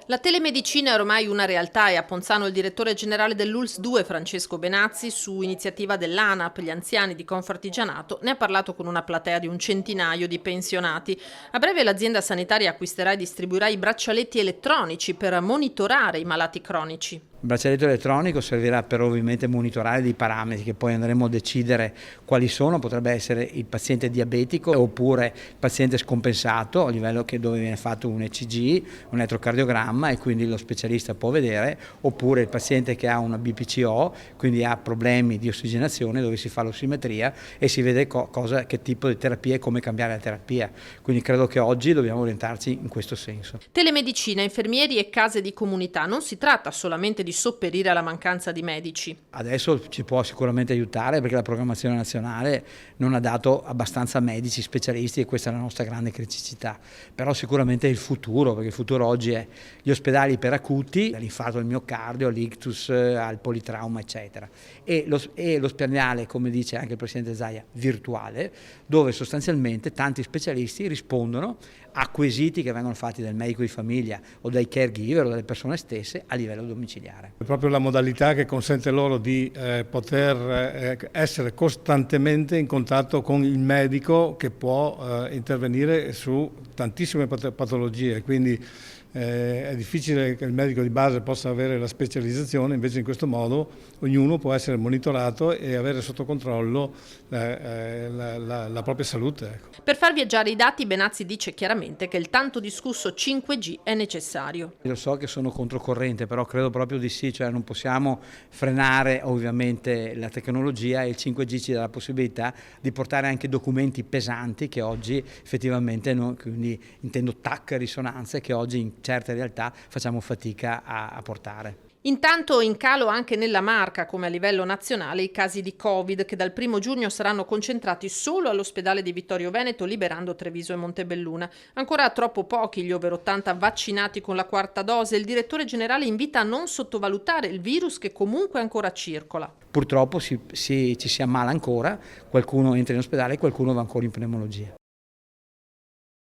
La telemedicina è ormai una realtà e a Ponzano il direttore generale dell'ULSS 2, Francesco Benazzi, su iniziativa dell'ANAP, gli anziani di Confartigianato, ne ha parlato con una platea di un centinaio di pensionati. A breve l'azienda sanitaria acquisterà e distribuirà i braccialetti elettronici per monitorare i malati cronici. Il braccialetto elettronico servirà per ovviamente monitorare dei parametri che poi andremo a decidere quali sono, potrebbe essere il paziente diabetico oppure il paziente scompensato a livello dove viene fatto un ECG, un elettrocardiogramma e quindi lo specialista può vedere, oppure il paziente che ha una BPCO, quindi ha problemi di ossigenazione dove si fa l'ossimetria e si vede che tipo di terapia e come cambiare la terapia. Quindi credo che oggi dobbiamo orientarci in questo senso. Telemedicina, infermieri e case di comunità. Non si tratta solamente di sopperire alla mancanza di medici. Adesso ci può sicuramente aiutare perché la programmazione nazionale non ha dato abbastanza medici specialisti e questa è la nostra grande criticità, però sicuramente è il futuro, perché il futuro oggi è gli ospedali iperacuti, dall'infarto del miocardio all'ictus, al politrauma eccetera, e l'ospedale, come dice anche il Presidente Zaia, virtuale, dove sostanzialmente tanti specialisti rispondono a quesiti che vengono fatti dal medico di famiglia o dai caregiver o dalle persone stesse a livello domiciliare. È proprio la modalità che consente loro di poter essere costantemente in contatto con il medico che può intervenire su tantissime patologie, quindi è difficile che il medico di base possa avere la specializzazione, invece in questo modo ognuno può essere monitorato e avere sotto controllo la propria salute. Ecco. Per far viaggiare i dati, Benazzi dice chiaramente che il tanto discusso 5G è necessario. Lo so che sono controcorrente, però credo proprio di sì, cioè non possiamo frenare ovviamente la tecnologia e il 5G ci dà la possibilità di portare anche documenti pesanti che oggi effettivamente, quindi intendo TAC, risonanze, che oggi in certe realtà facciamo fatica a portare. Intanto in calo anche nella Marca, come a livello nazionale, i casi di Covid che dal 1° giugno saranno concentrati solo all'ospedale di Vittorio Veneto, liberando Treviso e Montebelluna. Ancora troppo pochi gli over 80 vaccinati con la quarta dose. Il direttore generale invita a non sottovalutare il virus che comunque ancora circola. Purtroppo ci si ammala ancora, qualcuno entra in ospedale e qualcuno va ancora in pneumologia.